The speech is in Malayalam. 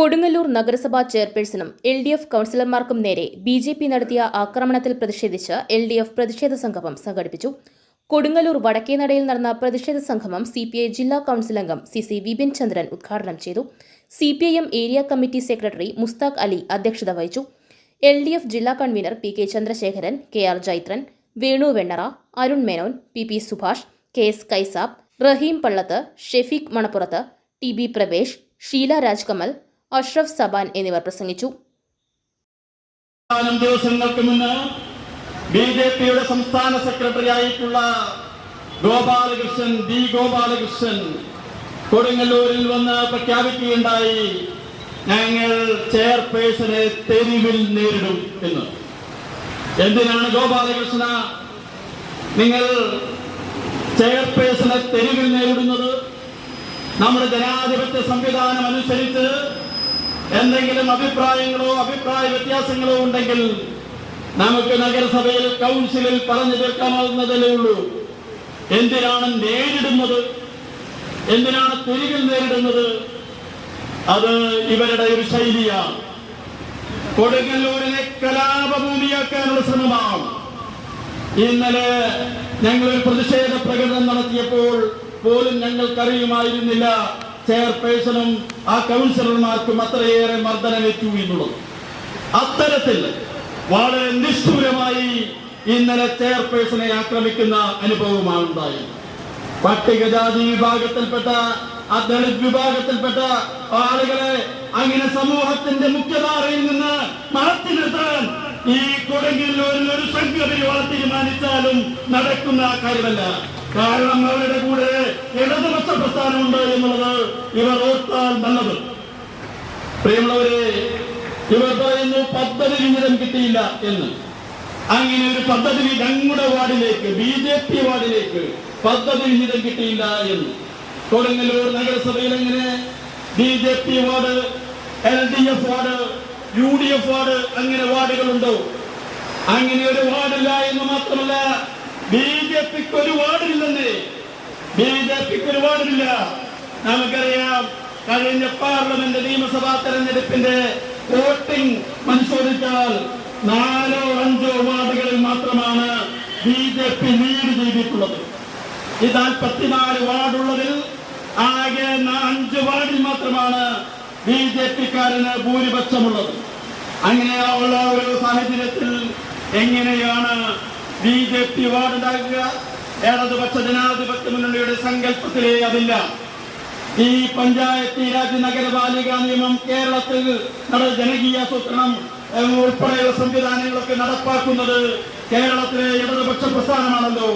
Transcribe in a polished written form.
കൊടുങ്ങല്ലൂർ നഗരസഭാ ചെയർപേഴ്സണും LDF കൗൺസിലർമാർക്കും നേരെ BJP നടത്തിയ ആക്രമണത്തിൽ പ്രതിഷേധിച്ച് LDF പ്രതിഷേധ സംഗമം സംഘടിപ്പിച്ചു. കൊടുങ്ങല്ലൂർ വടക്കേനടയിൽ നടന്ന പ്രതിഷേധ സംഗമം CPI ജില്ലാ കൗൺസിൽ അംഗം CC വിപിൻ ചന്ദ്രൻ ഉദ്ഘാടനം ചെയ്തു. CPIM area committee secretary Mushtaq Ali അധ്യക്ഷത വഹിച്ചു. LDF ജില്ലാ convener PK Chandrasekharan, KR Jaithran, Venu Vennara, Arun Menon, PP Subhash, KS Kaisab, Raheem Pallath, Shefeeq Manappurath, TB Pravesh, Sheela Rajkamal, Ashraf സബാൻ എന്നിവർ പ്രസംഗിച്ചു. ദിവസങ്ങൾക്ക് മുന്ന് BJPയുടെ സംസ്ഥാന സെക്രട്ടറി ആയിട്ടുള്ള ഗോപാലകൃഷ്ണൻ കൊടുങ്ങല്ലൂരിൽ വന്ന് പ്രഖ്യാപിക്കുകയുണ്ടായി, ഞങ്ങൾ ചെയർപേഴ്സണെ തെരുവിൽ നേരിടും എന്ന്. എന്തിനാണ് ഗോപാലകൃഷ്ണ നിങ്ങൾ ചെയർപേഴ്സണെ തെരുവിൽ നേരിടുന്നത്? നമ്മുടെ ജനാധിപത്യ സംവിധാനം അനുസരിച്ച് എന്തെങ്കിലും അഭിപ്രായ വ്യത്യാസങ്ങളോ ഉണ്ടെങ്കിൽ നമുക്ക് നഗരസഭയിൽ കൗൺസിലിൽ പറഞ്ഞു തീർക്കാവുന്നതേ ഉള്ളൂ. എന്തിനാണ് നേരിടുന്നത്? എന്തിനാണ് തെരുവിൽ നേരിടുന്നത്? അത് ഇവരുടെ ഒരു ശൈലിയാണ്. കൊടുങ്ങല്ലൂരിനെ കലാപഭൂമിയാക്കാനുള്ള ശ്രമമാണ്. ഇന്നലെ ഞങ്ങളൊരു പ്രതിഷേധ പ്രകടനം നടത്തിയപ്പോൾ പോലും ഞങ്ങൾക്കറിയുമായിരുന്നില്ല ചെയർപേഴ്സണും ആ കൗൺസിലർമാർക്കും അത്രയേറെ മർദ്ദനമേറ്റു എന്നുള്ളത്. അത്തരത്തിൽ വളരെ നിഷ്ഠൂരമായി ഇന്നലെ ചെയർപേഴ്സണെ ആക്രമിക്കുന്ന അനുഭവമാണ് ഉണ്ടായത്. പട്ടികജാതി വിഭാഗത്തിൽപ്പെട്ട ദളിത് വിഭാഗത്തിൽപ്പെട്ട ആളുകളെ അങ്ങനെ സമൂഹത്തിന്റെ മുഖ്യധാരയിൽ നിന്ന് മാറ്റി നിർത്താൻ ഈ കൊടുങ്ങല്ലൂരിൽ ഒരു സംഘപരിവാർ തീരുമാനിച്ചാലും നടക്കുന്ന കാര്യമല്ല. കാരണം അവരുടെ കൂടെ ഇടതുപക്ഷ പ്രസ്ഥാനമുണ്ട് എന്നുള്ളത് ഇവർ ഓർത്താൽ നല്ലത്. പ്രിയമുള്ളവരെ, ഇവർ പറയുന്നു പദ്ധതി വിഹിതം കിട്ടിയില്ല എന്ന്. അങ്ങനെ ഒരു പദ്ധതി ഞങ്ങളുടെ വാർഡിലേക്ക്, BJP വാർഡിലേക്ക് പദ്ധതി വിഹിതം കിട്ടിയില്ല എന്ന്. കൊടുങ്ങല്ലൂർ നഗരസഭയിൽ എങ്ങനെ BJP ward, LDF ward, UDF ward അങ്ങനെ വാർഡുകളുണ്ടോ? അങ്ങനെ ഒരു വാർഡില്ല എന്ന് മാത്രമല്ല, BJPക്ക് ഒരു വാർഡില്ലെന്നേ. BJPക്ക് ഒരു വാർഡില്ല. നമുക്കറിയാം, കഴിഞ്ഞ പാർലമെന്റ് നിയമസഭാ തെരഞ്ഞെടുപ്പിന്റെ വോട്ടിംഗ് പരിശോധിച്ചാൽ 4 or 5 വാർഡുകളിൽ മാത്രമാണ് BJP ലീഡ് ചെയ്തിട്ടുള്ളത്. ഈ 44 വാർഡുള്ളതിൽ ആകെ 5 വാർഡിൽ മാത്രമാണ് BJPക്കാരന് ഭൂരിപക്ഷമുള്ളത്. അങ്ങനെയുള്ള ഒരു സാഹചര്യത്തിൽ എങ്ങനെയാണ് BJP വാർഡ് ഉണ്ടാക്കുക? ഇടതുപക്ഷ ജനാധിപത്യ മുന്നണിയുടെ സങ്കല്പത്തിലേ അതില്ല. ഈ പഞ്ചായത്ത് രാജ് നഗരപാലിക നിയമം കേരളത്തിൽ ജനകീയാസൂത്രണം ഉൾപ്പെടെയുള്ള സംവിധാനങ്ങളൊക്കെ നടപ്പാക്കുന്നത് കേരളത്തിലെ ഇടതുപക്ഷ പ്രസ്ഥാനമാണല്ലോ.